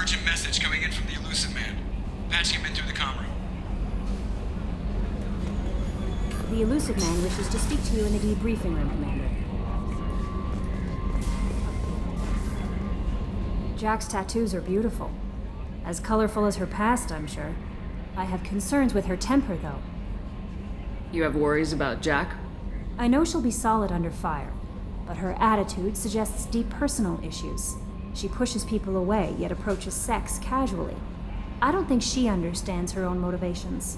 urgent message coming in from the elusive man. Patching him in through the comm room. The elusive man wishes to speak to you in the debriefing room, Commander. Jack's tattoos are beautiful. As colorful as her past, I'm sure. I have concerns with her temper, though. You have worries about Jack? I know she'll be solid under fire, but her attitude suggests deep personal issues. She pushes people away, yet approaches sex casually. I don't think she understands her own motivations.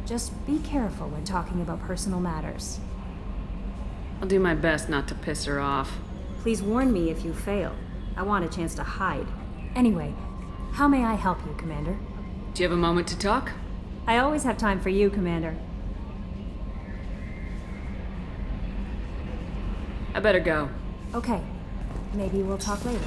Just be careful when talking about personal matters. I'll do my best not to piss her off. Please warn me if you fail. I want a chance to hide. Anyway, how may I help you, Commander? Do you have a moment to talk? I always have time for you, Commander. I better go. Okay. Maybe we'll talk later.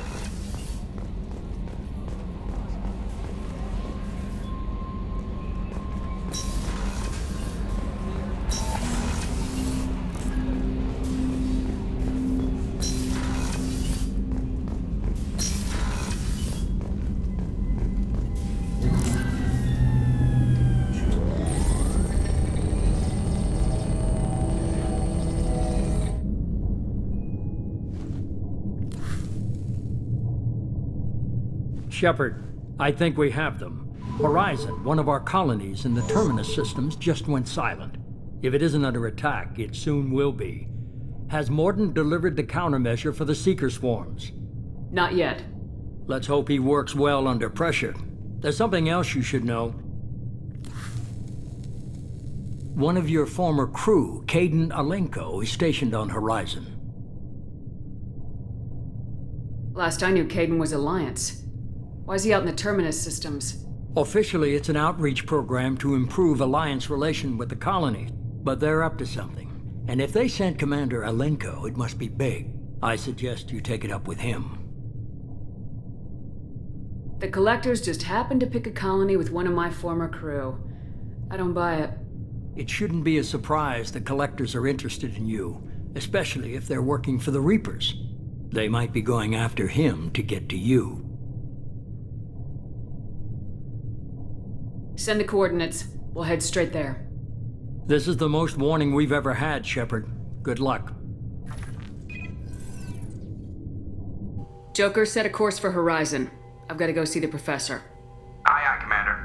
Shepard, I think we have them. Horizon, one of our colonies in the Terminus systems, just went silent. If it isn't under attack, it soon will be. Has Mordin delivered the countermeasure for the Seeker swarms? Not yet. Let's hope he works well under pressure. There's something else you should know. One of your former crew, KAIDAN Alenko, is stationed on Horizon. Last I knew, Kaidan was Alliance. Why is he out in the Terminus systems? Officially, it's an outreach program to improve Alliance relation with the colony, but they're up to something. And if they sent Commander Alenko, it must be big. I suggest you take it up with him. The Collectors just happened to pick a colony with one of my former crew. I don't buy it. It shouldn't be a surprise the Collectors are interested in you, especially if they're working for the Reapers. They might be going after him to get to you. Send the coordinates. We'll head straight there. This is the most warning we've ever had, Shepard. Good luck. Joker, set a course for Horizon. I've got to go see the Professor. Aye, aye, Commander.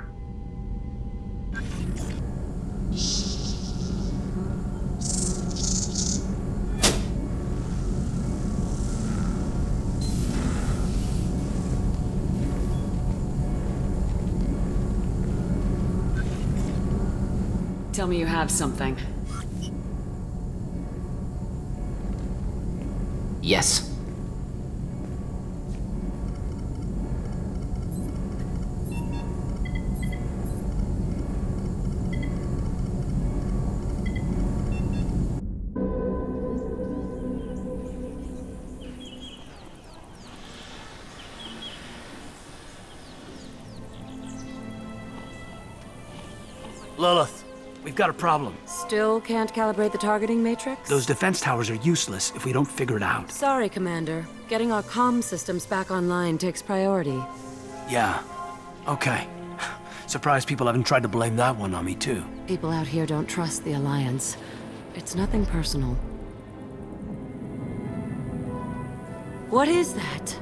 Tell me you have something. Yes. Lilith, we've got a problem. Still can't calibrate the targeting matrix? Those defense towers are useless if we don't figure it out. Sorry, Commander. Getting our comm systems back online takes priority. Yeah. Okay. Surprised people haven't tried to blame that one on me, too. People out here don't trust the Alliance. It's nothing personal. What is that?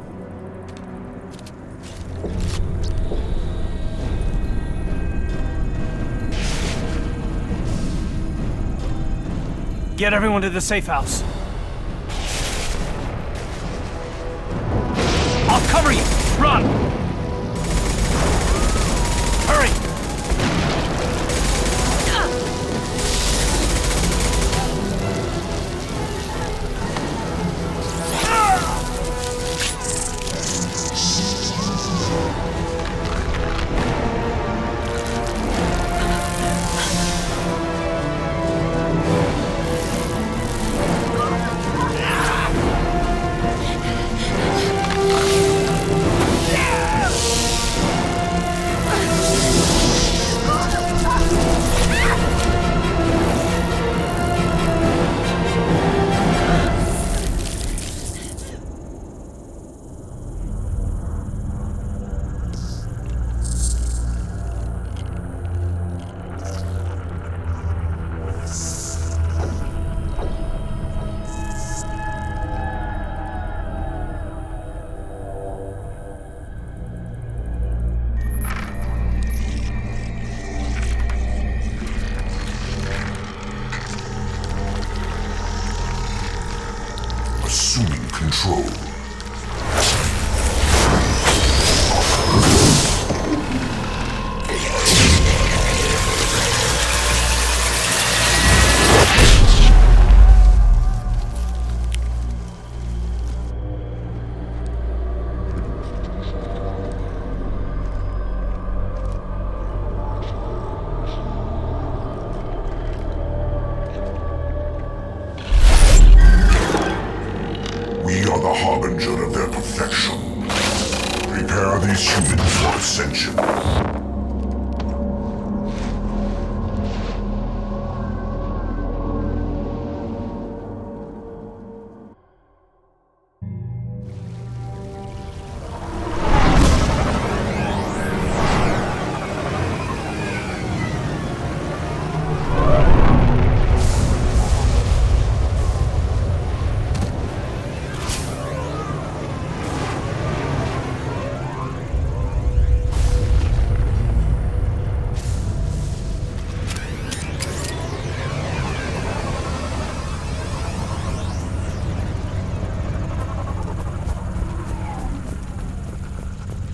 Get everyone to the safe house. I'll cover you! Run! Hurry! assuming control. We are the harbinger of their perfection. Prepare these humans for ascension.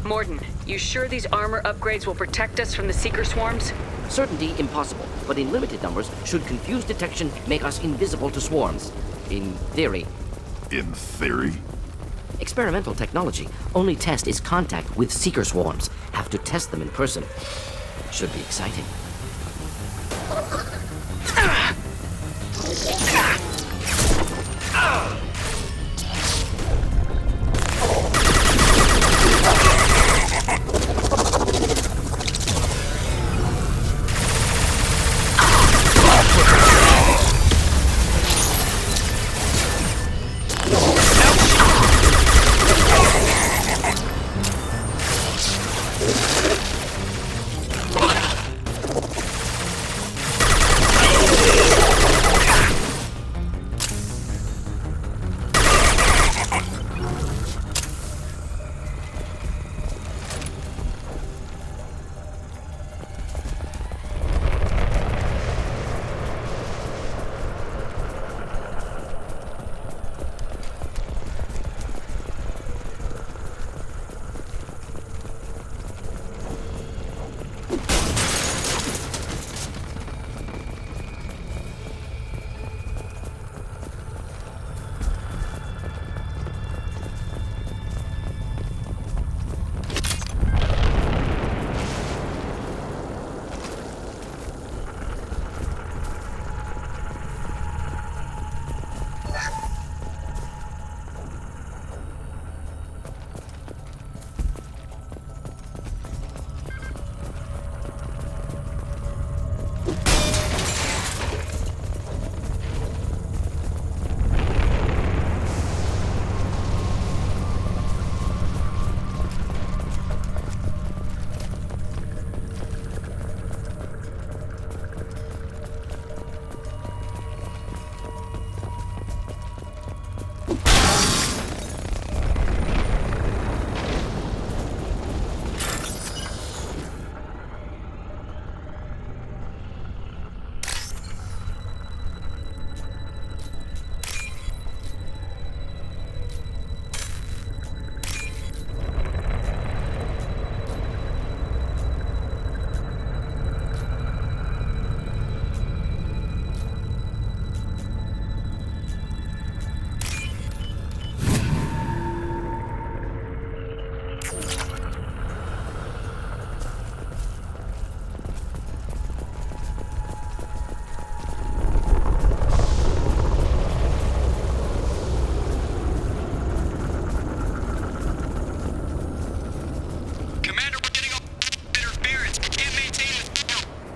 Morden, you sure these armor upgrades will protect us from the Seeker swarms? Certainty impossible, but in limited numbers, should confused detection make us invisible to swarms. In theory. In theory? Experimental technology. Only test is contact with Seeker swarms. Have to test them in person. Should be exciting.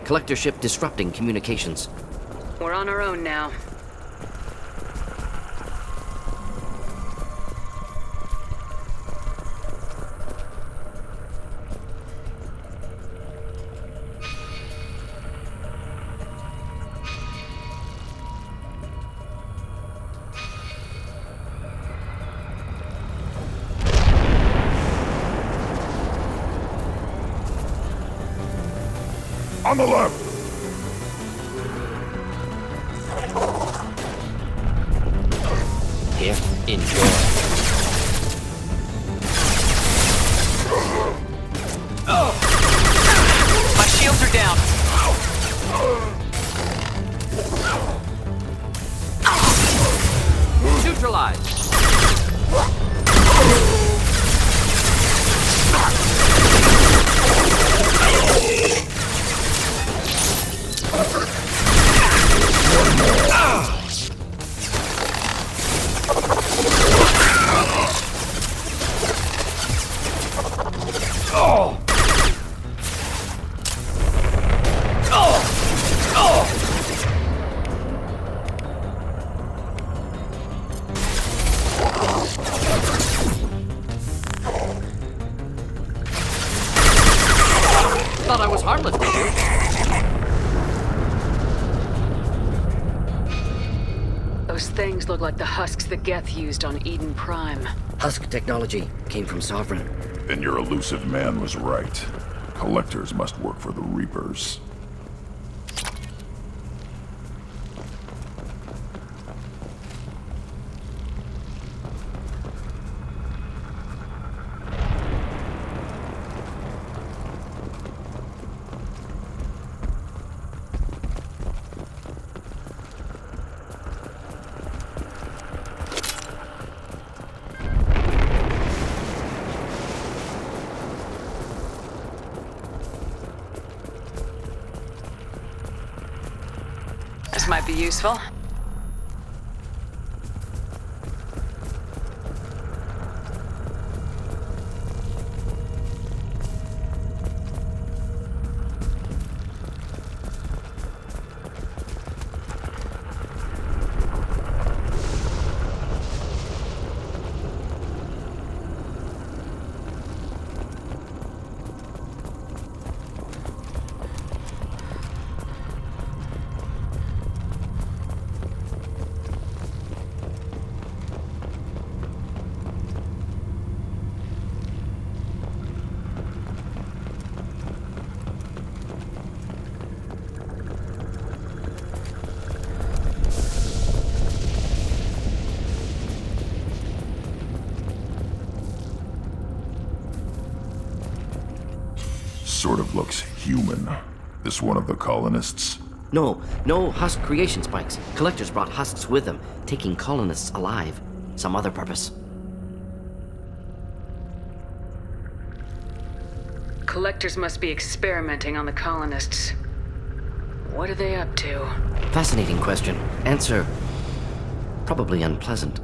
Collector ship disrupting communications. We're on our own now. On the left! Here. Enjoy. My shields are down. Neutralized. Thought I was harmless, did you? Those things look like the husks that Geth used on Eden Prime. Husk technology came from Sovereign. Then your elusive man was right. Collectors must work for the Reapers. This might be useful. Sort of looks human. This one of the colonists? No husk creation spikes. Collectors brought husks with them, taking colonists alive. Some other purpose. Collectors must be experimenting on the colonists. What are they up to? Fascinating question. Answer, probably unpleasant.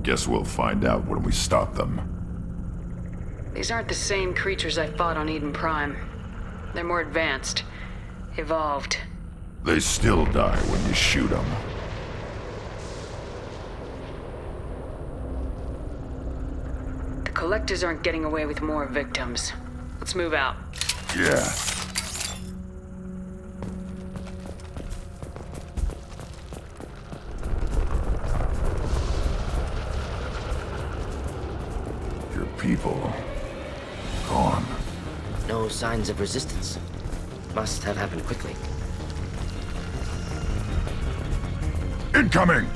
Guess we'll find out when we stop them. These aren't the same creatures I fought on Eden Prime. They're more advanced. Evolved. They still die when you shoot them. The collectors aren't getting away with more victims. Let's move out. Yeah. Your people... gone. No signs of resistance. Must have happened quickly. Incoming!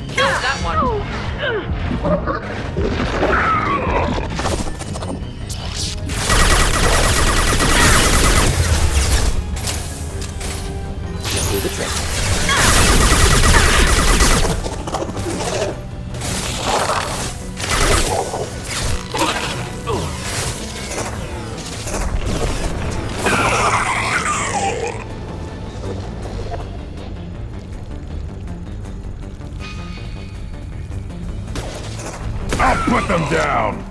Killed that one! Do the trick. I'll put them down!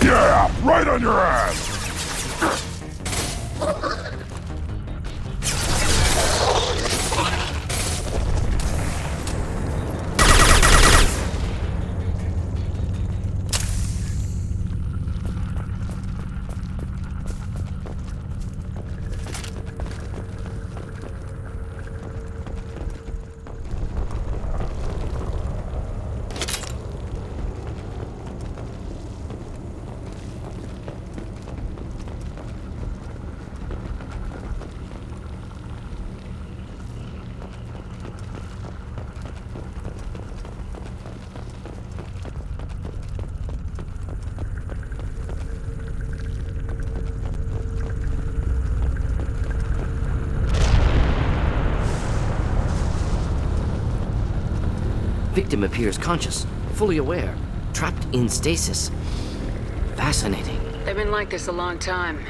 Yeah, right on your ass! Victim appears conscious, fully aware, trapped in stasis. Fascinating. They've been like this a long time.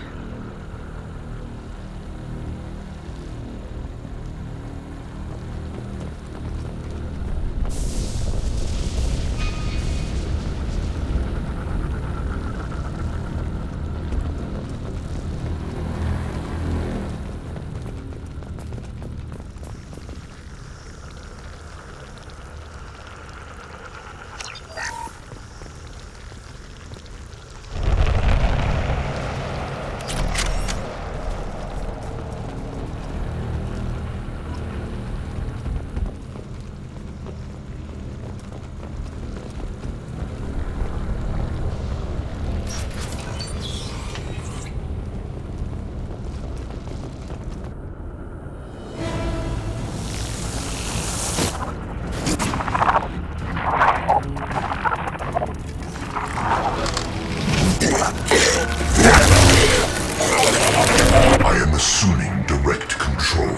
I am assuming direct control.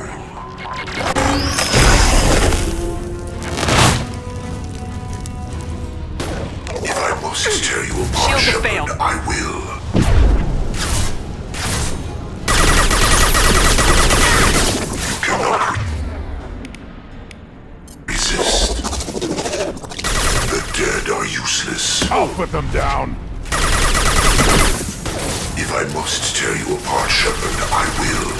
If I must tear you apart, Shepard, I will. You cannot resist. The dead are useless. I'll put them down. If I must tear you apart, Shepard, I will.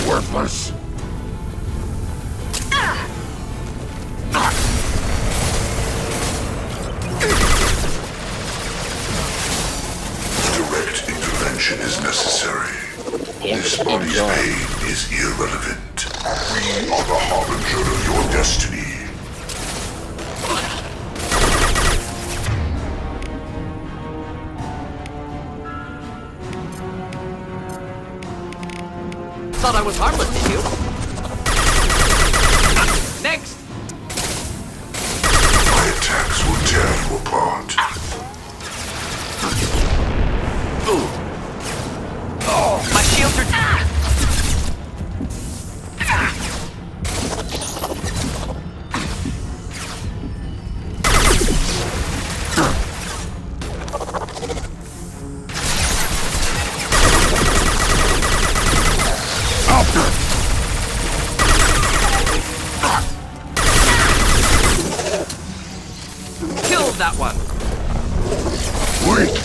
Worthless. Direct intervention is necessary. This body's pain is irrelevant. We are the harbinger of your destiny. Thought I was harmless, did you? Next! My attacks will tear you apart. Oh, my shields are... Killed that one! Wait!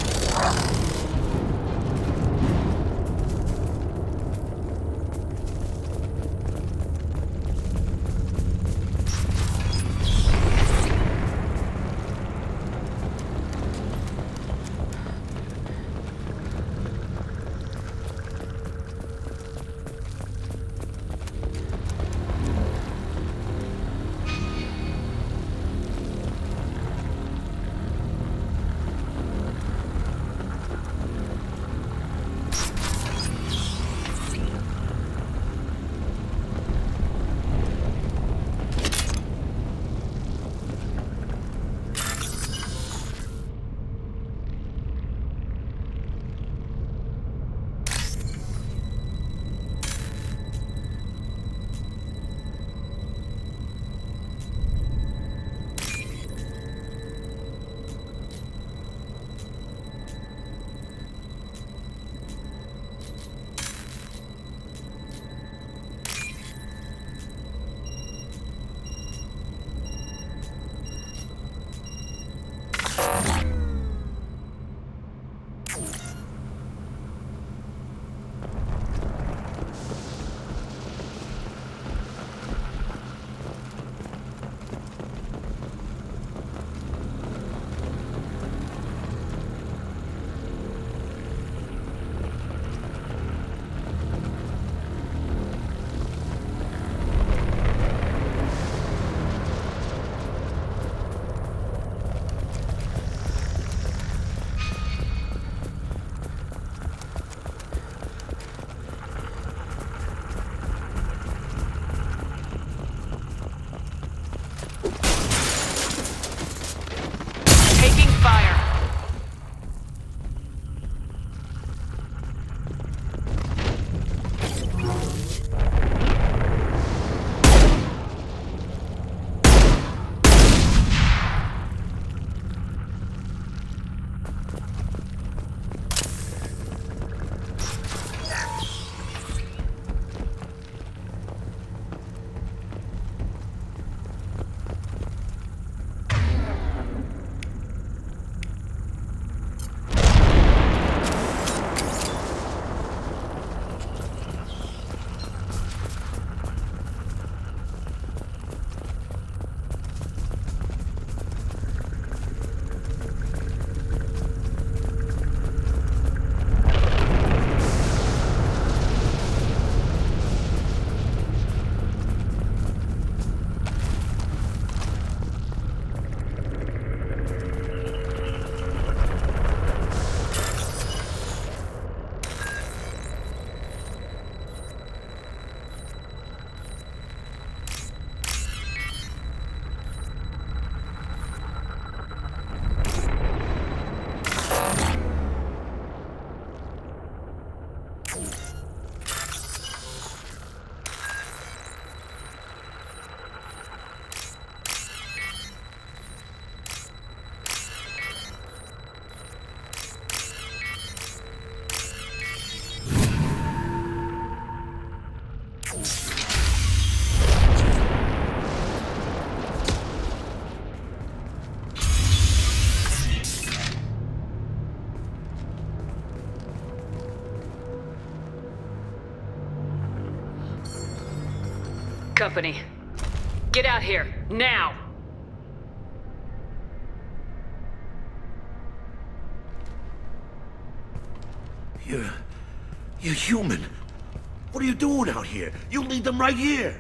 company. Get out here, now! You're human. What are you doing out here? You lead them right here.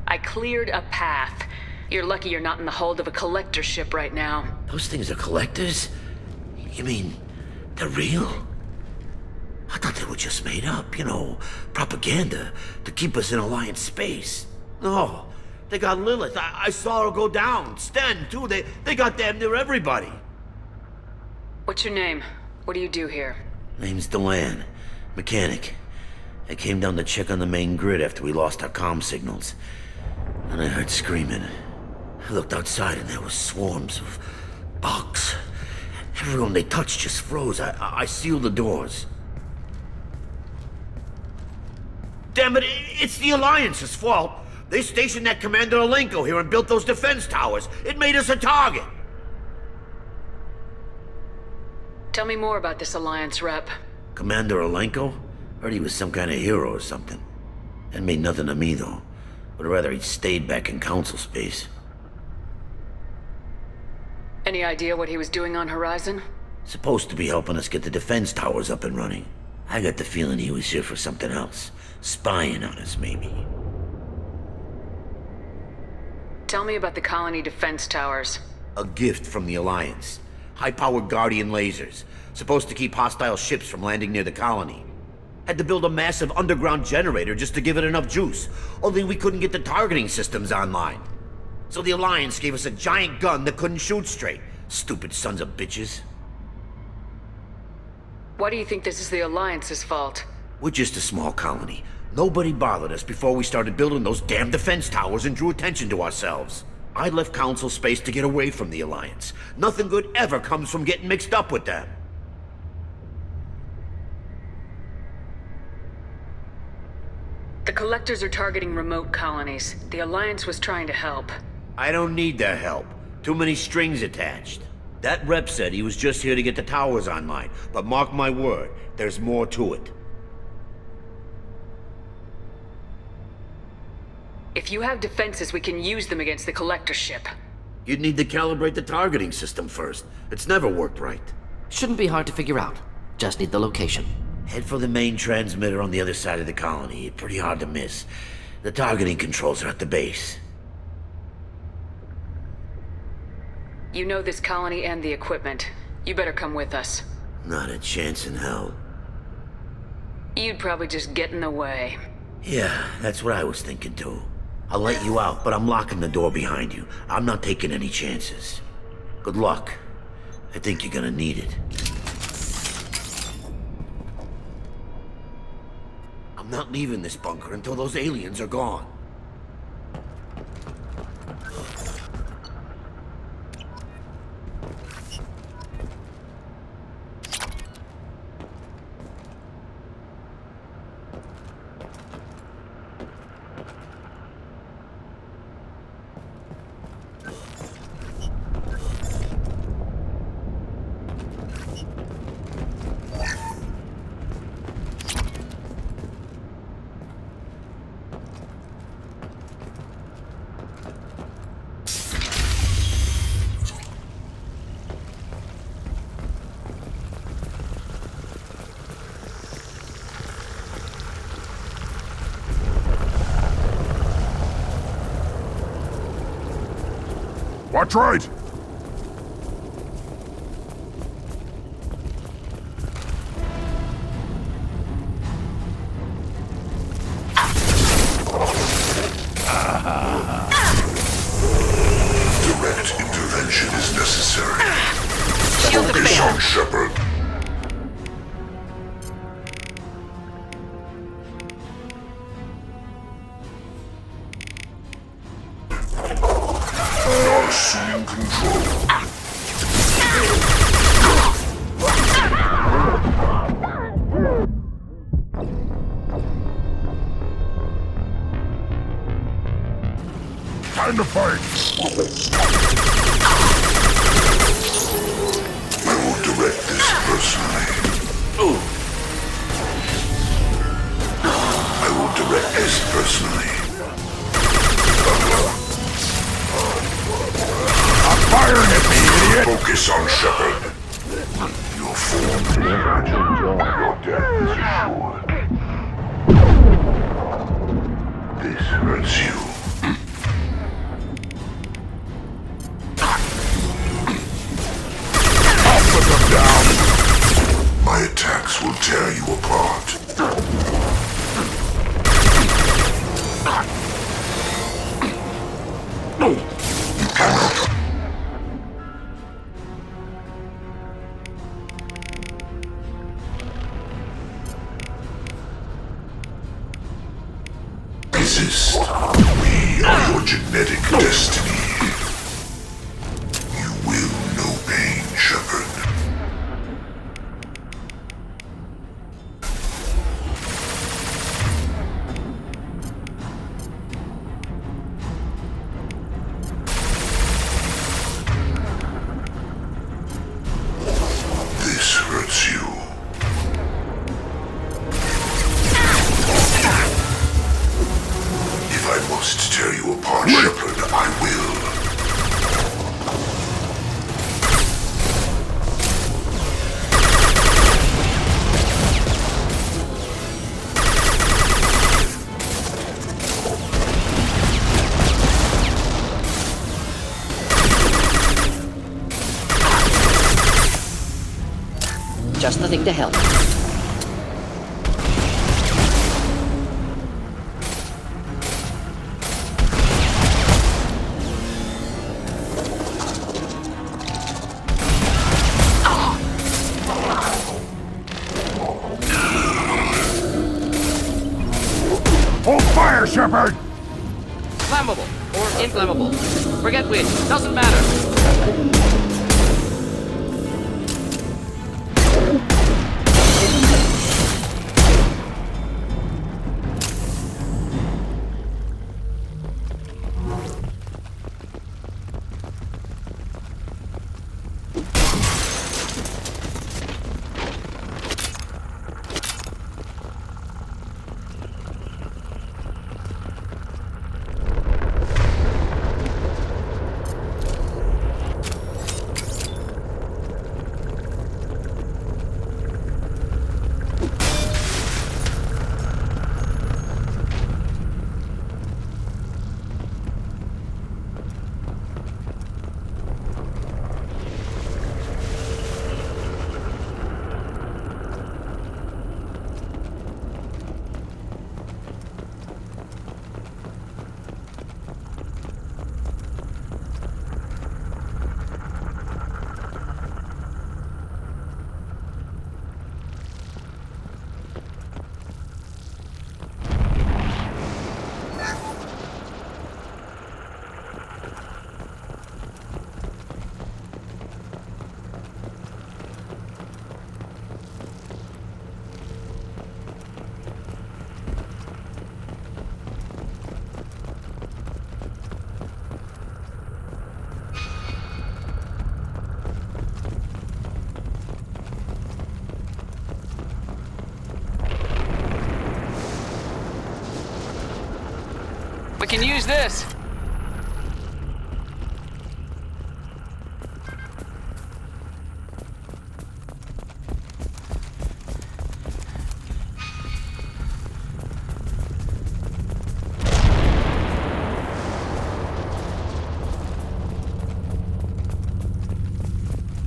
I cleared a path. You're lucky you're not in the hold of a collector ship right now. Those things are collectors? You mean, they're real? I thought they were just made up, propaganda to keep us in Alliance space. No, they got Lilith. I saw her go down. Sten, too. They got damn near everybody. What's your name? What do you do here? Name's Delan. Mechanic. I came down to check on the main grid after we lost our comm signals. And I heard screaming. I looked outside and there was swarms of bugs. Everyone they touched just froze. I sealed the doors. Damn it, it's the Alliance's fault. They stationed that Commander Alenko here and built those defense towers. It made us a target. Tell me more about this Alliance rep. Commander Alenko? Heard he was some kind of hero or something. That made nothing to me, though. Would rather he'd stayed back in Council space. Any idea what he was doing on Horizon? Supposed to be helping us get the defense towers up and running. I got the feeling he was here for something else. Spying on us, maybe. Tell me about the colony defense towers. A gift from the Alliance. High-powered Guardian lasers. Supposed to keep hostile ships from landing near the colony. Had to build a massive underground generator just to give it enough juice. Only we couldn't get the targeting systems online. So the Alliance gave us a giant gun that couldn't shoot straight. Stupid sons of bitches. Why do you think this is the Alliance's fault? We're just a small colony. Nobody bothered us before we started building those damn defense towers and drew attention to ourselves. I left Council space to get away from the Alliance. Nothing good ever comes from getting mixed up with them. The Collectors are targeting remote colonies. The Alliance was trying to help. I don't need their help. Too many strings attached. That rep said he was just here to get the towers online, but mark my word, there's more to it. If you have defenses, we can use them against the Collector ship. You'd need to calibrate the targeting system first. It's never worked right. Shouldn't be hard to figure out. Just need the location. Head for the main transmitter on the other side of the colony. Pretty hard to miss. The targeting controls are at the base. You know this colony and the equipment. You better come with us. Not a chance in hell. You'd probably just get in the way. Yeah, that's what I was thinking too. I'll let you out, but I'm locking the door behind you. I'm not taking any chances. Good luck. I think you're gonna need it. I'm not leaving this bunker until those aliens are gone. Watch right! Direct intervention is necessary. Focus on Shepard. Now assuming control. Time to fight! I will direct this personally. Focus on Shepard. Your form is fragile. Your death is assured. This hurts you. I'll put them down. My attacks will tear you apart. You cannot. Resist. We are your genetic destiny. You will know pain, Shepard. This hurts you. If I must tear you apart, Shepard, I will. Just the thing to help. Hold fire, Shepard! Flammable or inflammable. Forget which. Doesn't matter. We can use this.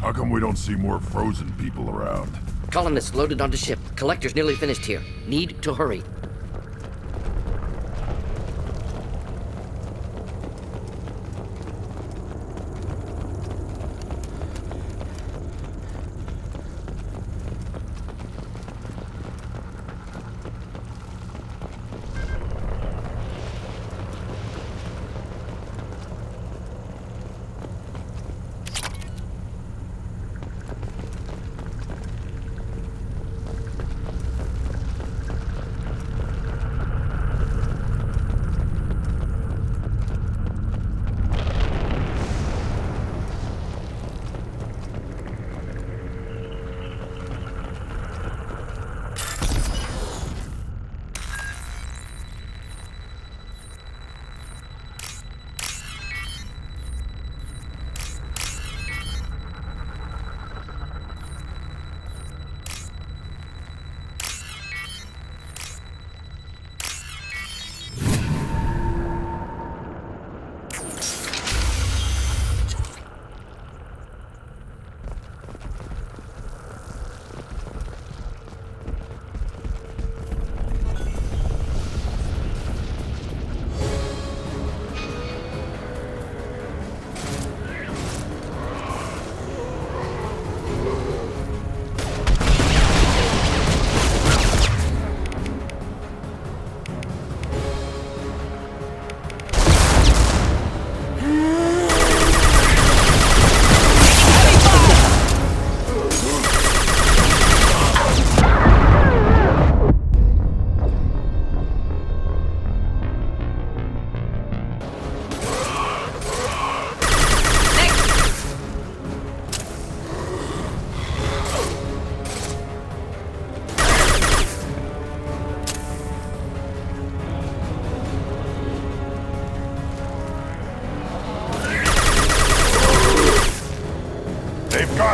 How come we don't see more frozen people around? Colonists loaded onto ship. Collector's nearly finished here. Need to hurry.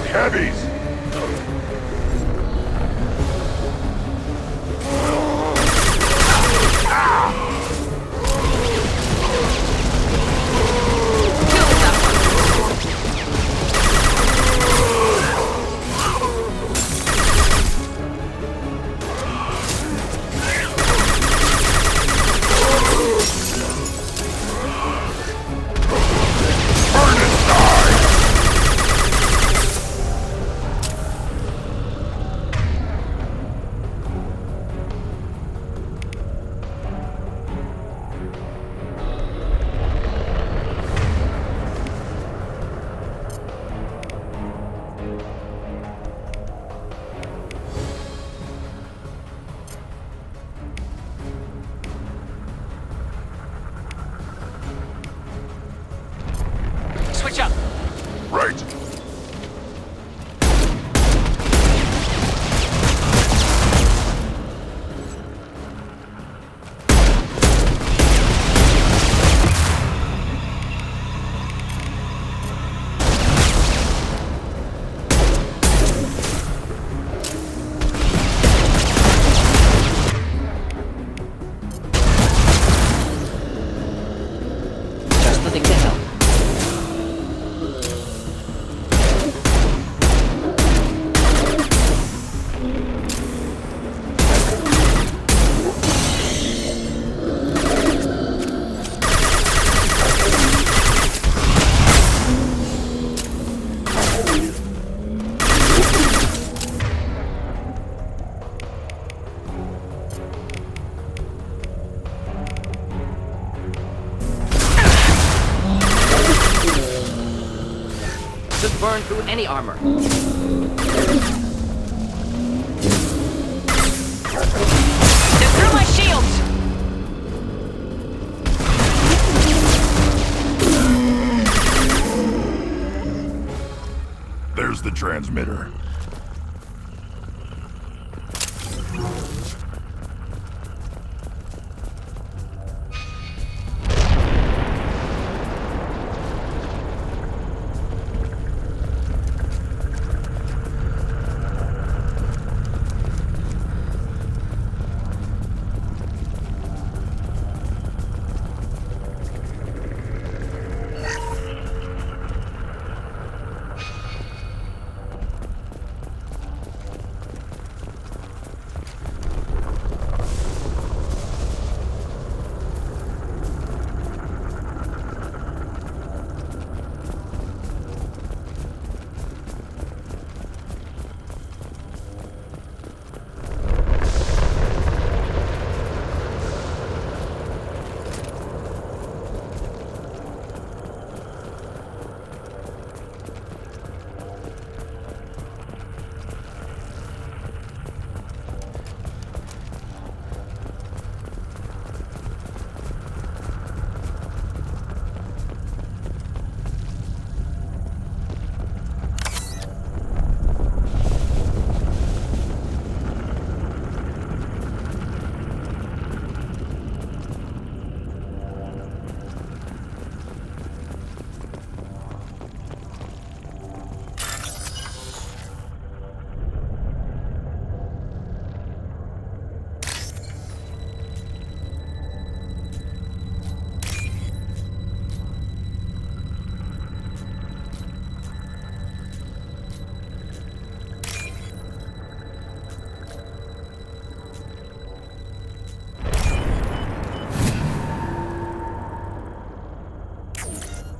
got heavies! Switch up. Right. Just the thing to help. Just burn through any armor. They're through my shields! There's the transmitter.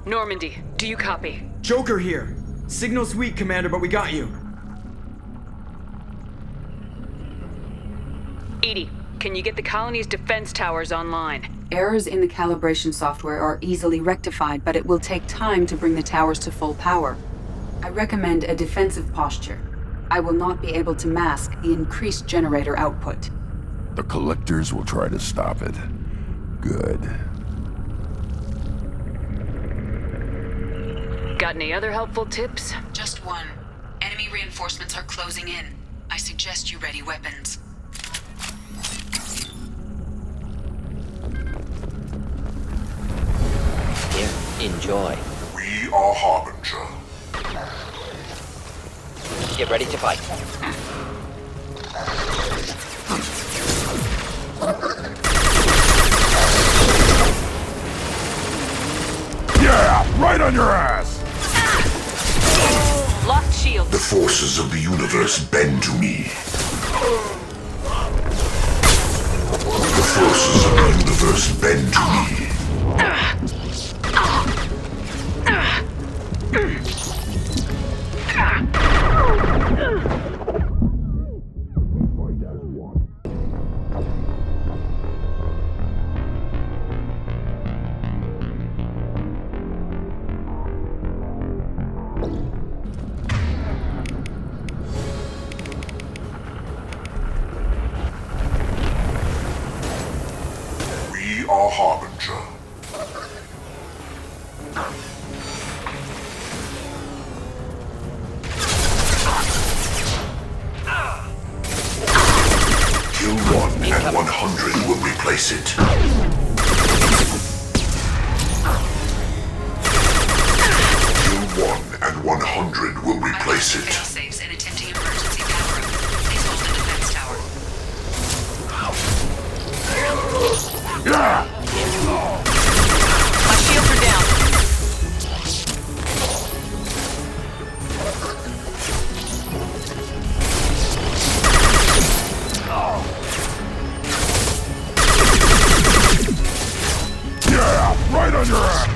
Normandy, do you copy? Joker here. Signal's weak, Commander, but we got you. Edie, can you get the colony's defense towers online? Errors in the calibration software are easily rectified, but it will take time to bring the towers to full power. I recommend a defensive posture. I will not be able to mask the increased generator output. The collectors will try to stop it. Good. Got any other helpful tips? Just one. Enemy reinforcements are closing in. I suggest you ready weapons. Here, enjoy. We are Harbinger. Get ready to fight. Yeah, right on your ass! Lost shield. The forces of the universe bend to me. The forces of the universe bend to me. We are Harbinger. Kill one and 100 will replace it. Kill one and 100 will replace it. Saves and attempting emergency power up. Please hold the defense tower. Yeah! My shields are down. Yeah! Right on your ass!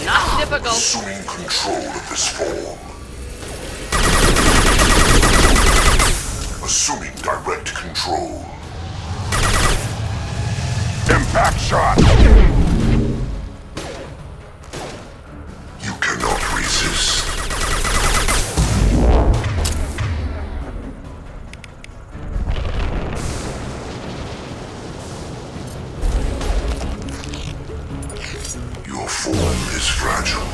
Not difficult. Assuming control of this form. Assuming direct control. Impact shot! You cannot resist. Your form is fragile.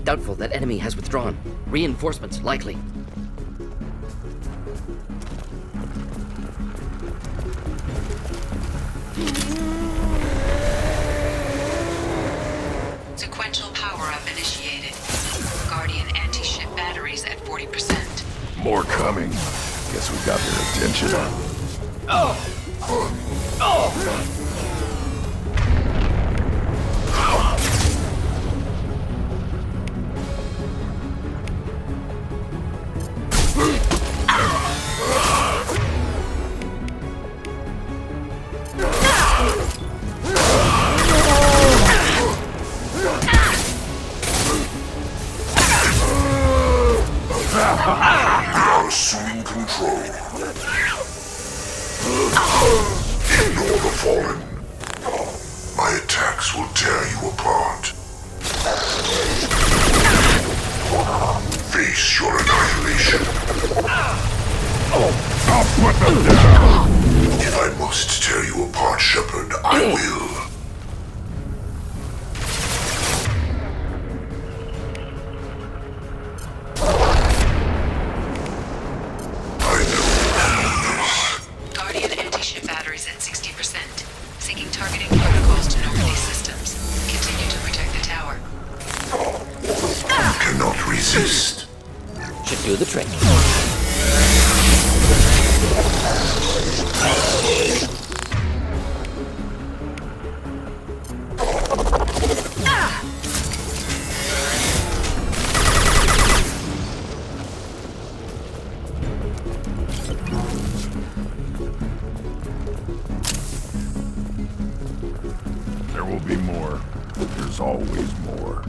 Doubtful that enemy has withdrawn. Reinforcements likely. Sequential power-up initiated. Guardian anti-ship batteries at 40%. More coming. Guess we got their attention. You are assuming control. Ignore the fallen. My attacks will tear you apart. Face your annihilation. I'll put them down! If I must tear you apart, Shepard, I will. Guardian anti-ship batteries at 60%. Syncing targeting protocols to Normandy systems. Continue to protect the tower. You cannot resist. Should do the trick. There will be more. There's always more.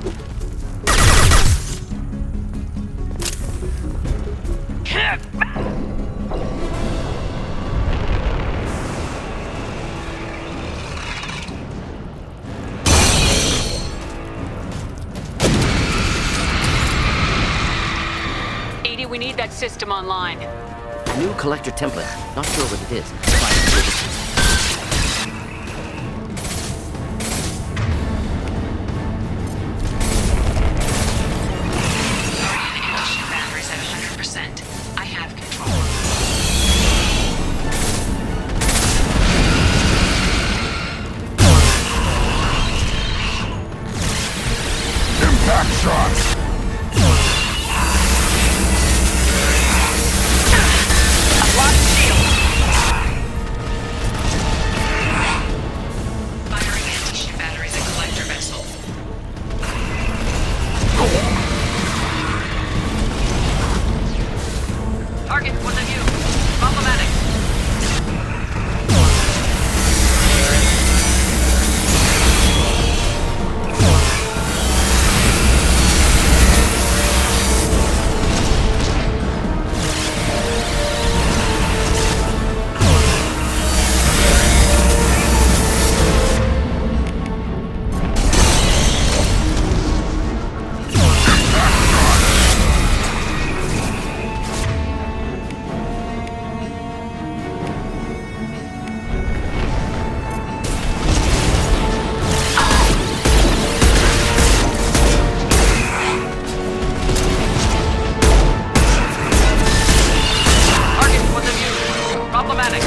Speedy, we need that system online. A new collector template. Not sure what it is. Try to deliver it. Batteries at 100%. I have control. Impact shots! Firing anti-ship batteries at collector vessel. Target was a view. Problematic. Target was a view. Problematic.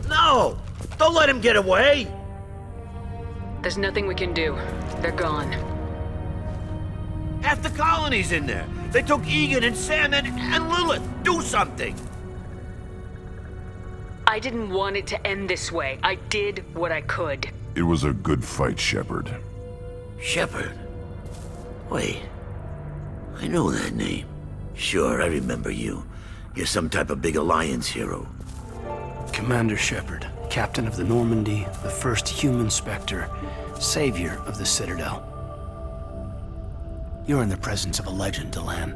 No! Don't let him get away! There's nothing we can do. They're gone. Half the colony's in there. They took Egan and Sam and Lilith. Do something! I didn't want it to end this way. I did what I could. It was a good fight, Shepard. Shepard? Wait. I know that name. Sure, I remember you. You're some type of big Alliance hero. Commander Shepard, captain of the Normandy, the first human Spectre, savior of the Citadel. You're in the presence of a legend, Delan.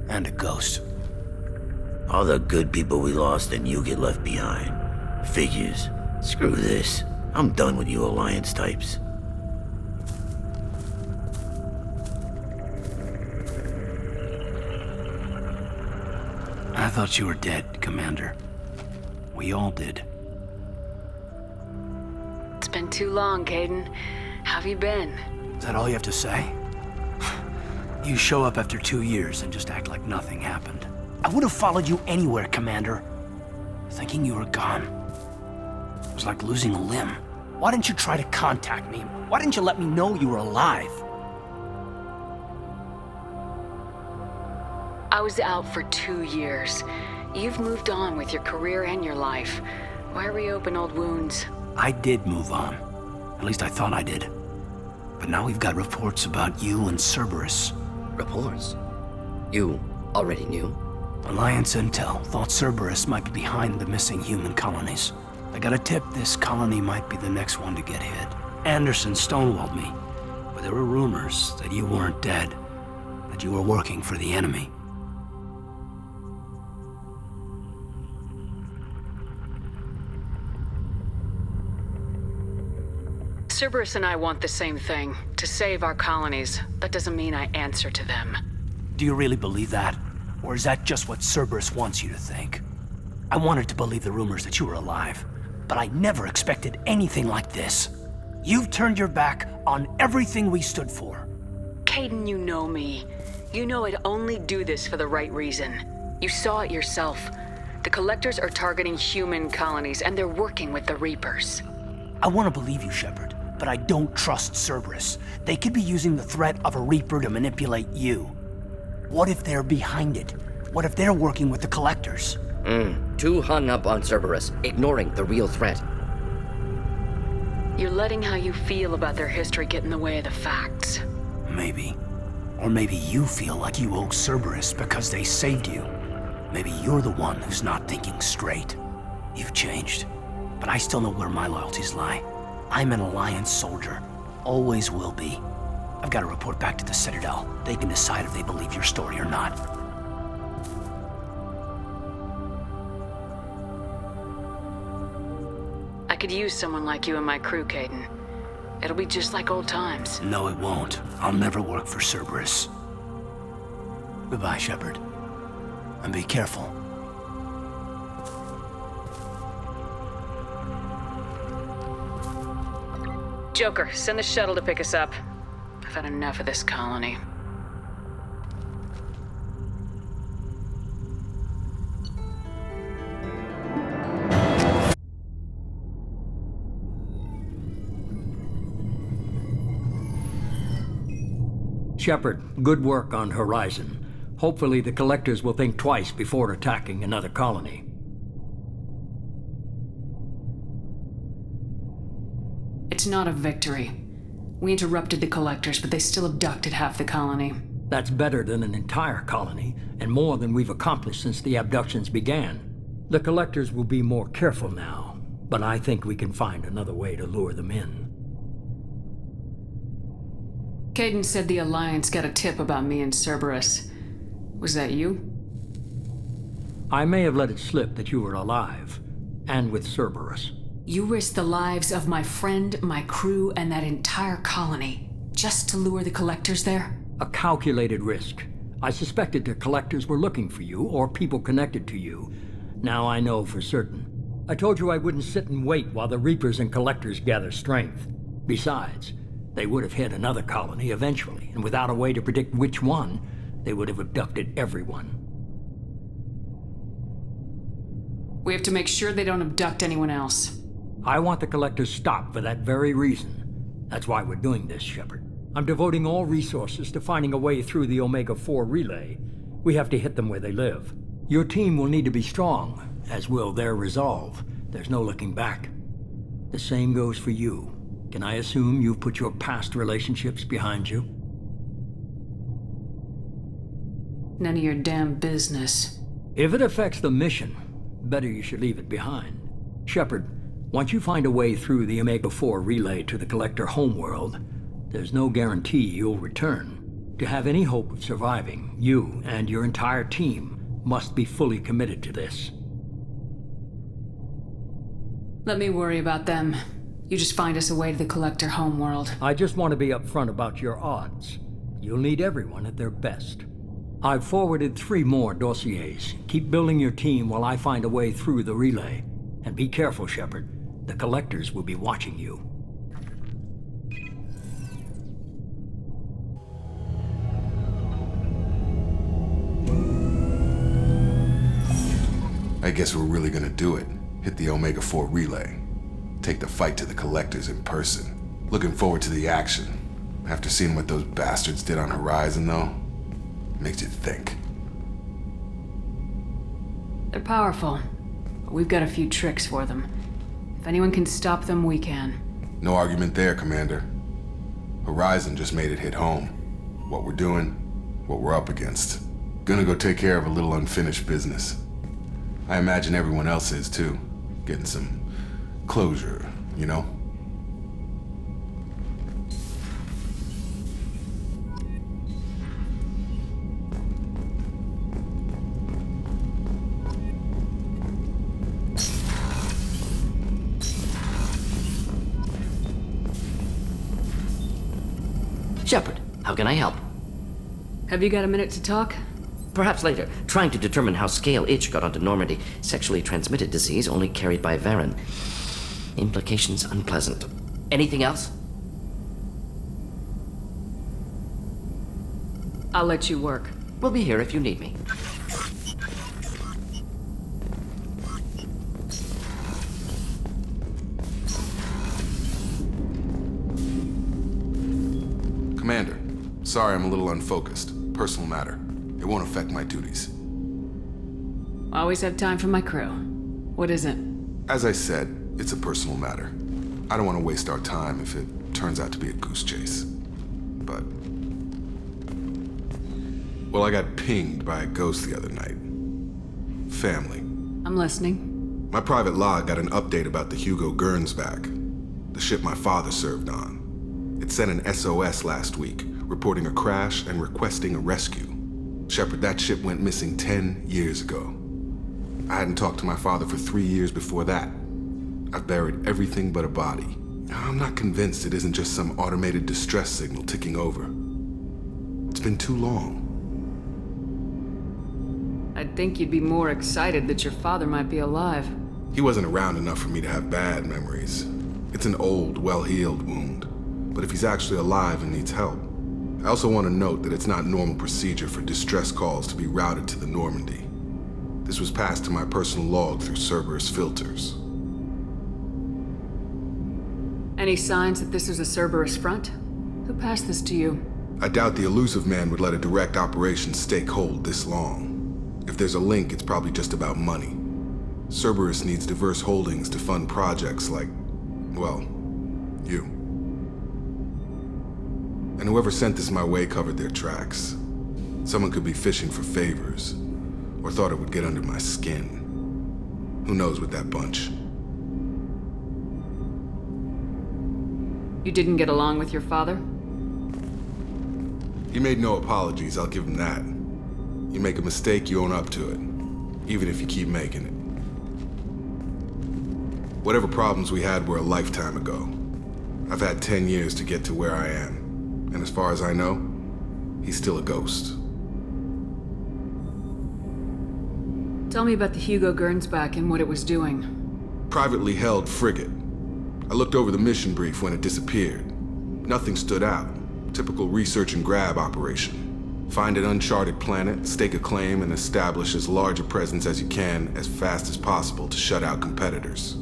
And a ghost. All the good people we lost and you get left behind. Figures. Screw this. I'm done with you Alliance types. I thought you were dead, Commander. We all did. It's been too long, Kaidan. How have you been? Is that all you have to say? You show up after 2 years and just act like nothing happened. I would have followed you anywhere, Commander. Thinking you were gone. It was like losing a limb. Why didn't you try to contact me? Why didn't you let me know you were alive? I was out for 2 years. You've moved on with your career and your life. Why reopen old wounds? I did move on. At least I thought I did. But now we've got reports about you and Cerberus. Reports? You already knew? Alliance intel thought Cerberus might be behind the missing human colonies. I got a tip this colony might be the next one to get hit. Anderson stonewalled me, but there were rumors that you weren't dead, that you were working for the enemy. Cerberus and I want the same thing, to save our colonies. That doesn't mean I answer to them. Do you really believe that? Or is that just what Cerberus wants you to think? I wanted to believe the rumors that you were alive, but I never expected anything like this. You've turned your back on everything we stood for. Kaidan, you know me. You know I'd only do this for the right reason. You saw it yourself. The Collectors are targeting human colonies, and they're working with the Reapers. I want to believe you, Shepard, but I don't trust Cerberus. They could be using the threat of a Reaper to manipulate you. What if they're behind it? What if they're working with the Collectors? Too hung up on Cerberus, ignoring the real threat. You're letting how you feel about their history get in the way of the facts. Maybe. Or maybe you feel like you owe Cerberus because they saved you. Maybe you're the one who's not thinking straight. You've changed, but I still know where my loyalties lie. I'm an Alliance soldier. Always will be. I've got to report back to the Citadel. They can decide if they believe your story or not. I could use someone like you in my crew, Kaidan. It'll be just like old times. No, it won't. I'll never work for Cerberus. Goodbye, Shepard. And be careful. Joker, send the shuttle to pick us up. I've had enough of this colony. Shepard, good work on Horizon. Hopefully the Collectors will think twice before attacking another colony. It's not a victory. We interrupted the Collectors, but they still abducted half the colony. That's better than an entire colony, and more than we've accomplished since the abductions began. The Collectors will be more careful now, but I think we can find another way to lure them in. Kaidan said the Alliance got a tip about me and Cerberus. Was that you? I may have let it slip that you were alive, and with Cerberus. You risked the lives of my friend, my crew, and that entire colony, just to lure the Collectors there? A calculated risk. I suspected the Collectors were looking for you, or people connected to you. Now I know for certain. I told you I wouldn't sit and wait while the Reapers and Collectors gather strength. Besides, they would have hit another colony eventually, and without a way to predict which one, they would have abducted everyone. We have to make sure they don't abduct anyone else. I want the Collectors stopped for that very reason. That's why we're doing this, Shepard. I'm devoting all resources to finding a way through the Omega-4 relay. We have to hit them where they live. Your team will need to be strong, as will their resolve. There's no looking back. The same goes for you. Can I assume you've put your past relationships behind you? None of your damn business. If it affects the mission, better you should leave it behind. Shepard, once you find a way through the Omega-4 relay to the Collector homeworld, there's no guarantee you'll return. To have any hope of surviving, you and your entire team must be fully committed to this. Let me worry about them. You just find us a way to the Collector homeworld. I just want to be upfront about your odds. You'll need everyone at their best. I've forwarded 3 more dossiers. Keep building your team while I find a way through the relay. And be careful, Shepard. The Collectors will be watching you. I guess we're really gonna do it. Hit the Omega-4 relay. Take the fight to the Collectors in person. Looking forward to the action. After seeing what those bastards did on Horizon, though, makes you think. They're powerful, but we've got a few tricks for them. If anyone can stop them, we can. No argument there, Commander. Horizon just made it hit home. What we're doing, what we're up against. Gonna go take care of a little unfinished business. I imagine everyone else is, too. Getting some closure, you know? Shepard, how can I help? Have you got a minute to talk? Perhaps later. Trying to determine how Scale Itch got onto Normandy. Sexually transmitted disease only carried by Varen. Implications unpleasant. Anything else? I'll let you work. We'll be here if you need me. Commander, sorry I'm a little unfocused. Personal matter. It won't affect my duties. Always have time for my crew. What is it? As I said, it's a personal matter. I don't want to waste our time if it turns out to be a goose chase. But Well, I got pinged by a ghost the other night. Family. I'm listening. My private log got an update about the Hugo Gernsback, the ship my father served on. It sent an SOS last week, reporting a crash and requesting a rescue. Shepard, that ship went missing 10 years ago. I hadn't talked to my father for 3 years before that. I've buried everything but a body. I'm not convinced it isn't just some automated distress signal ticking over. It's been too long. I'd think you'd be more excited that your father might be alive. He wasn't around enough for me to have bad memories. It's an old, well-healed wound. But if he's actually alive and needs help, I also want to note that it's not normal procedure for distress calls to be routed to the Normandy. This was passed to my personal log through Cerberus filters. Any signs that this is a Cerberus front? Who passed this to you? I doubt the elusive man would let a direct operation stake hold this long. If there's a link, it's probably just about money. Cerberus needs diverse holdings to fund projects like, well, you. And whoever sent this my way covered their tracks. Someone could be fishing for favors, or thought it would get under my skin. Who knows with that bunch? You didn't get along with your father? He made no apologies, I'll give him that. You make a mistake, you own up to it, even if you keep making it. Whatever problems we had were a lifetime ago. I've had 10 years to get to where I am, and as far as I know, he's still a ghost. Tell me about the Hugo Gernsback and what it was doing. Privately held frigate. I looked over the mission brief when it disappeared. Nothing stood out. Typical research and grab operation. Find an uncharted planet, stake a claim, and establish as large a presence as you can as fast as possible to shut out competitors.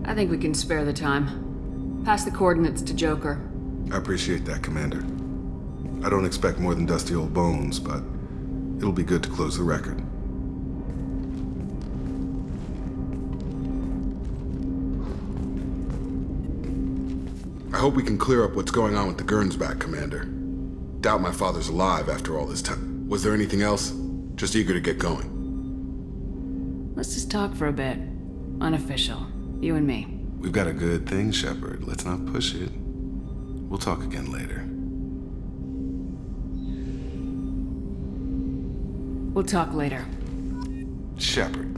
I think we can spare the time. Pass the coordinates to Joker. I appreciate that, Commander. I don't expect more than dusty old bones, but it'll be good to close the record. I hope we can clear up what's going on with the Gernsback, Commander. Doubt my father's alive after all this time. Was there anything else? Just eager to get going. Let's just talk for a bit. Unofficial. You and me. We've got a good thing, Shepard. Let's not push it. We'll talk again later. We'll talk later. Shepard.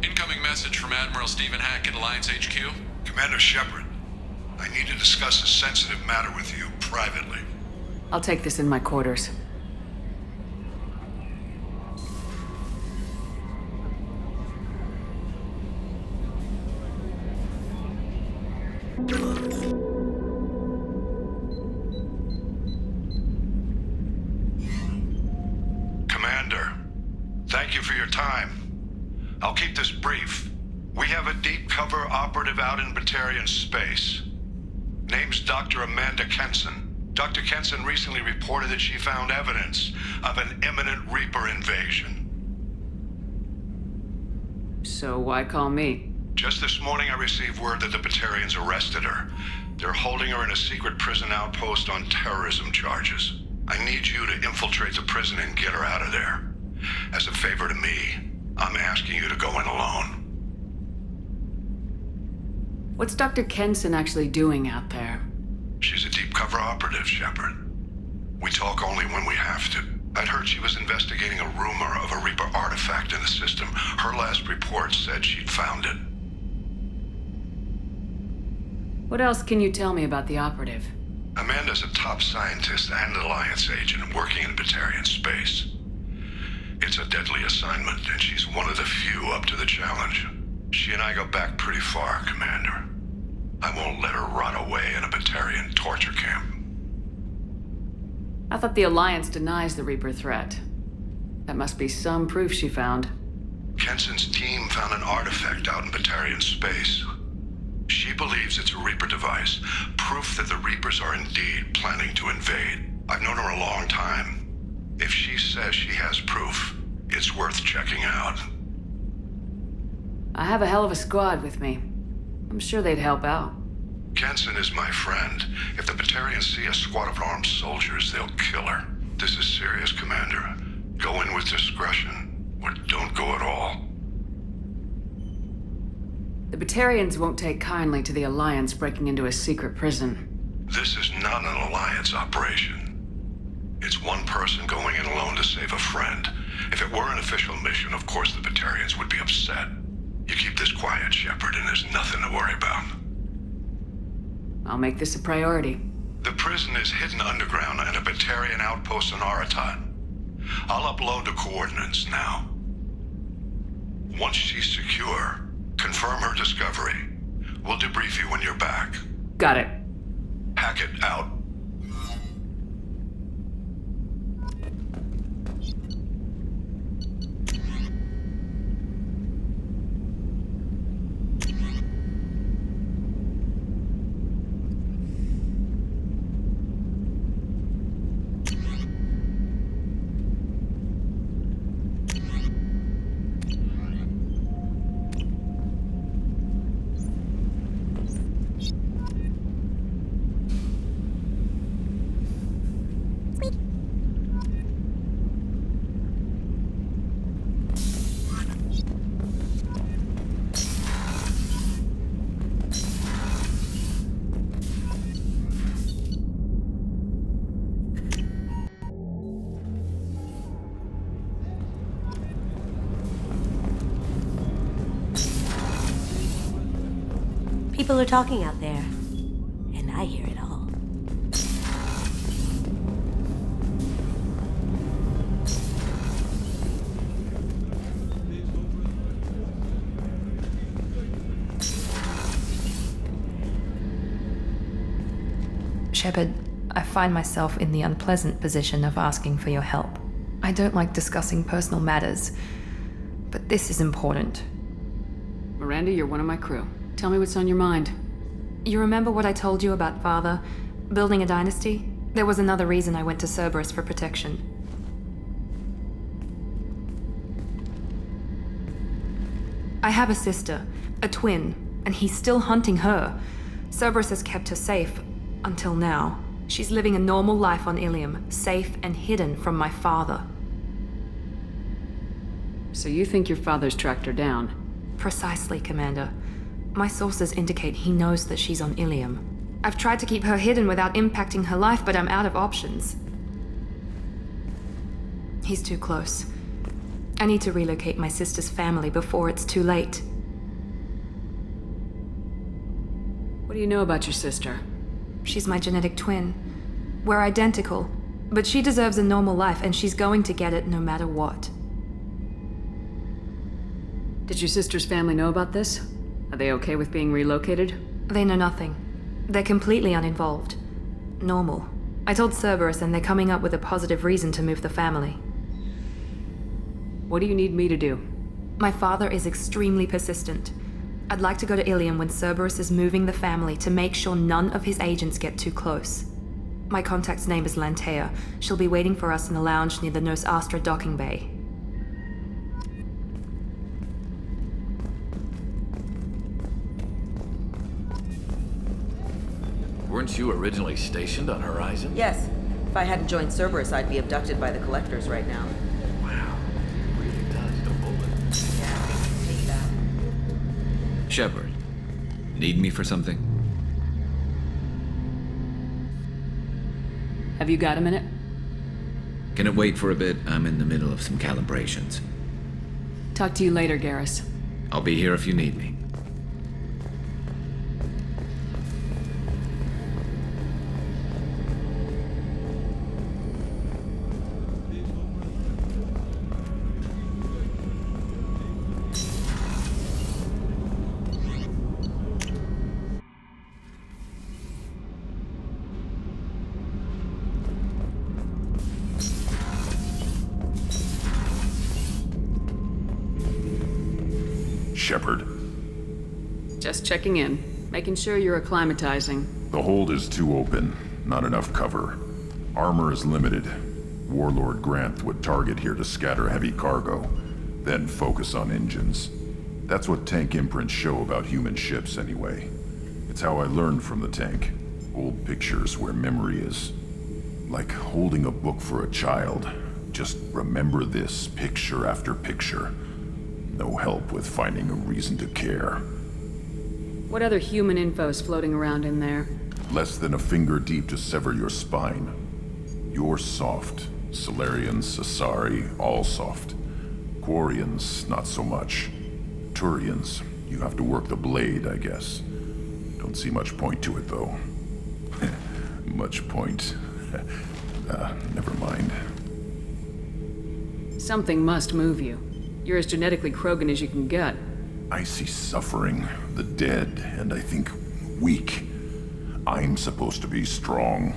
Incoming message from Admiral Stephen Hackett, Alliance HQ. Commander Shepard, I need to discuss a sensitive matter with you privately. I'll take this in my quarters. Commander, thank you for your time. I'll keep this brief. We have a deep cover operative out in Batarian space. Name's Dr. Amanda Kenson. Dr. Kenson recently reported that she found evidence of an imminent Reaper invasion. So why call me? Just this morning I received word that the Batarians arrested her. They're holding her in a secret prison outpost on terrorism charges. I need you to infiltrate the prison and get her out of there. As a favor to me, I'm asking you to go in alone. What's Dr. Kenson actually doing out there? She's a deep cover operative, Shepard. We talk only when we have to. I'd heard she was investigating a rumor of a Reaper artifact in the system. Her last report said she'd found it. What else can you tell me about the operative? Amanda's a top scientist and Alliance agent working in Batarian space. It's a deadly assignment, and she's one of the few up to the challenge. She and I go back pretty far, Commander. I won't let her rot away in a Batarian torture camp. I thought the Alliance denies the Reaper threat. That must be some proof she found. Kenson's team found an artifact out in Batarian space. She believes it's a Reaper device, proof that the Reapers are indeed planning to invade. I've known her a long time. If she says she has proof, It's worth checking out. I have a hell of a squad with me. I'm sure they'd help out. Kenson is my friend. If the Batarians see a squad of armed soldiers, they'll kill her. This is serious, Commander. Go in with discretion, or don't go at all. The Batarians won't take kindly to the Alliance breaking into a secret prison. This is not an Alliance operation. It's one person going in alone to save a friend. If it were an official mission, of course the Batarians would be upset. You keep this quiet, Shepard, and there's nothing to worry about. I'll make this a priority. The prison is hidden underground in a Batarian outpost in Aratat. I'll upload the coordinates now. Once she's secure, confirm her discovery. We'll debrief you when you're back. Got it. Hackett out. People are talking out there, and I hear it all. Shepard, I find myself in the unpleasant position of asking for your help. I don't like discussing personal matters, but this is important. Miranda, you're one of my crew. Tell me what's on your mind. You remember what I told you about Father? Building a dynasty? There was another reason I went to Cerberus for protection. I have a sister, a twin, and he's still hunting her. Cerberus has kept her safe, until now. She's living a normal life on Ilium, safe and hidden from my father. So you think your father's tracked her down? Precisely, Commander. My sources indicate he knows that she's on Ilium. I've tried to keep her hidden without impacting her life, but I'm out of options. He's too close. I need to relocate my sister's family before it's too late. What do you know about your sister? She's my genetic twin. We're identical, but she deserves a normal life, and she's going to get it no matter what. Did your sister's family know about this? Are they okay with being relocated? They know nothing. They're completely uninvolved. Normal. I told Cerberus, and they're coming up with a positive reason to move the family. What do you need me to do? My father is extremely persistent. I'd like to go to Ilium when Cerberus is moving the family to make sure none of his agents get too close. My contact's name is Lantea. She'll be waiting for us in a lounge near the Nos Astra docking bay. Weren't you originally stationed on Horizon? Yes. If I hadn't joined Cerberus, I'd be abducted by the Collectors right now. Wow. It really does double it. Yeah, take that. Shepard, need me for something? Have you got a minute? Can it wait for a bit? I'm in the middle of some calibrations. Talk to you later, Garrus. I'll be here if you need me. Shepard. Just checking in. Making sure you're acclimatizing. The hold is too open. Not enough cover. Armor is limited. Warlord Grant would target here to scatter heavy cargo, then focus on engines. That's what tank imprints show about human ships anyway. It's how I learned from the tank. Old pictures where memory is like holding a book for a child. Just remember this picture after picture. No help with finding a reason to care. What other human info's floating around in there? Less than a finger deep to sever your spine. You're soft. Solarians, Asari, all soft. Quarians, not so much. Turians, you have to work the blade, I guess. Don't see much point to it, though. Much point. Never mind. Something must move you. You're as genetically Krogan as you can get. I see suffering, the dead, and I think weak. I'm supposed to be strong.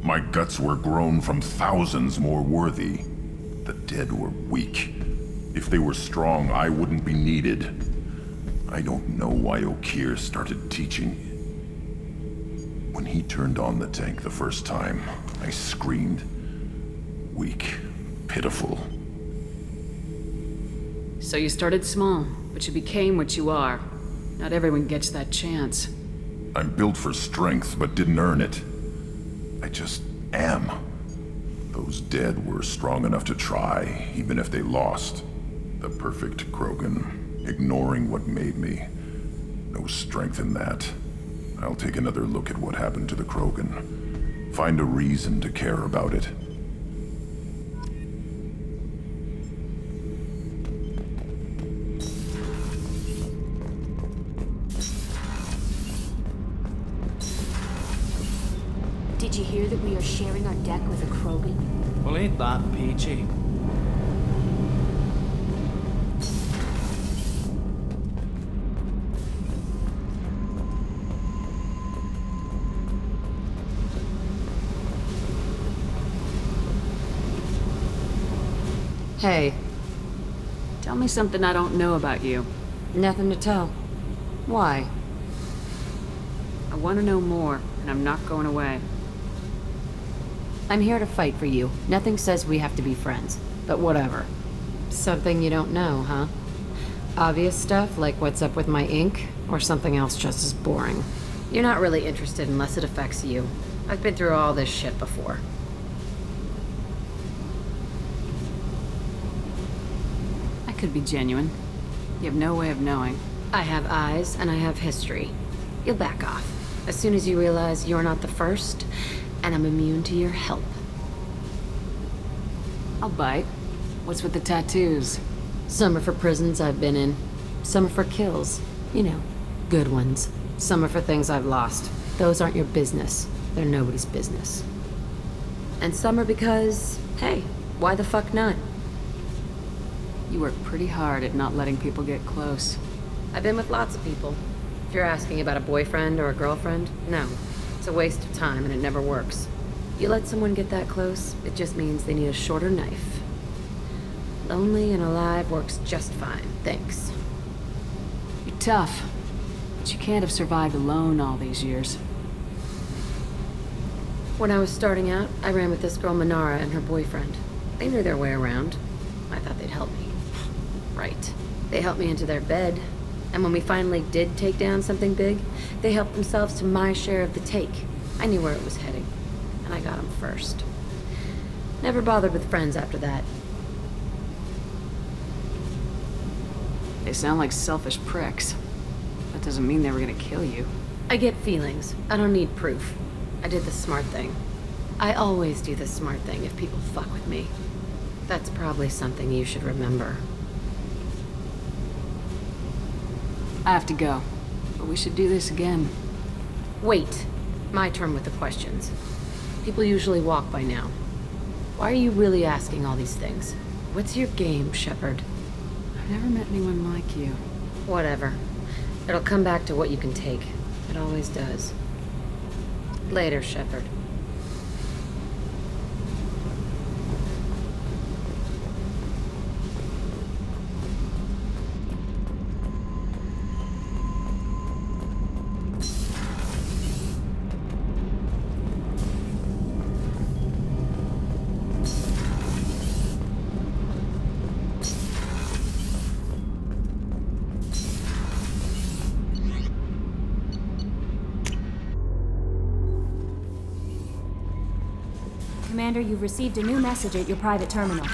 My guts were grown from thousands more worthy. The dead were weak. If they were strong, I wouldn't be needed. I don't know why Okeer started teaching. When he turned on the tank the first time, I screamed. Weak, pitiful. So you started small, but you became what you are. Not everyone gets that chance. I'm built for strength, but didn't earn it. I just am. Those dead were strong enough to try, even if they lost. The perfect Krogan, ignoring what made me. No strength in that. I'll take another look at what happened to the Krogan. Find a reason to care about it. Did you hear that we are sharing our deck with a Krogan? Well, ain't that peachy? Hey. Tell me something I don't know about you. Nothing to tell. Why? I want to know more, and I'm not going away. I'm here to fight for you. Nothing says we have to be friends, but whatever. Something you don't know, huh? Obvious stuff, like what's up with my ink, or something else just as boring? You're not really interested unless it affects you. I've been through all this shit before. I could be genuine. You have no way of knowing. I have eyes, and I have history. You'll back off. As soon as you realize you're not the first, and I'm immune to your help. I'll bite. What's with the tattoos? Some are for prisons I've been in. Some are for kills. You know, good ones. Some are for things I've lost. Those aren't your business. They're nobody's business. And some are because, hey, why the fuck not? You work pretty hard at not letting people get close. I've been with lots of people. If you're asking about a boyfriend or a girlfriend, no. It's a waste of time and it never works. You let someone get that close, it just means they need a shorter knife. Lonely and alive works just fine, thanks. You're tough, but you can't have survived alone all these years. When I was starting out, I ran with this girl Minara and her boyfriend. They knew their way around. I thought they'd help me. Right. They helped me into their bed. And when we finally did take down something big, they helped themselves to my share of the take. I knew where it was heading, and I got them first. Never bothered with friends after that. They sound like selfish pricks. That doesn't mean they were gonna kill you. I get feelings. I don't need proof. I did the smart thing. I always do the smart thing if people fuck with me. That's probably something you should remember. I have to go, but we should do this again. Wait. My turn with the questions. People usually walk by now. Why are you really asking all these things? What's your game, Shepard? I've never met anyone like you. Whatever. It'll come back to what you can take. It always does. Later, Shepard. Commander, you've received a new message at your private terminal.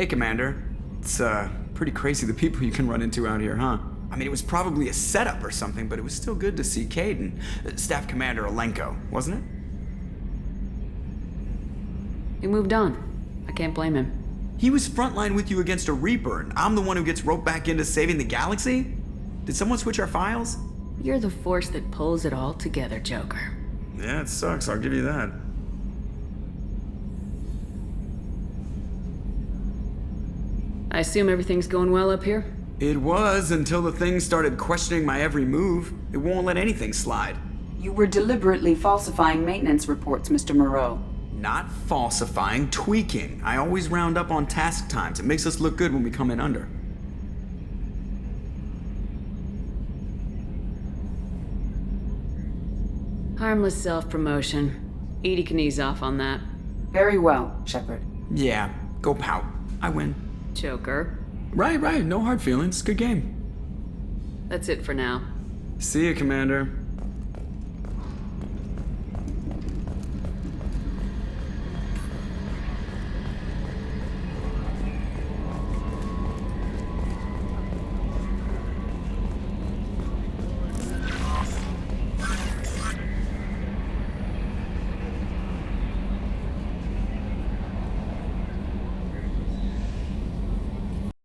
Hey, Commander. It's, pretty crazy the people you can run into out here, huh? I mean, it was probably a setup or something, but it was still good to see KAIDAN, Staff Commander Alenko, wasn't it? He moved on. I can't blame him. He was frontline with you against a Reaper, and I'm the one who gets roped back into saving the galaxy? Did someone switch our files? You're the force that pulls it all together, Joker. Yeah, it sucks, I'll give you that. I assume everything's going well up here? It was until the thing started questioning my every move. It won't let anything slide. You were deliberately falsifying maintenance reports, Mr. Moreau. Not falsifying, tweaking. I always round up on task times. It makes us look good when we come in under. Harmless self-promotion. Edie can ease off on that. Very well, Shepard. Yeah, go pout. I win. Joker. Right, no hard feelings. Good game. That's it for now. See you, Commander.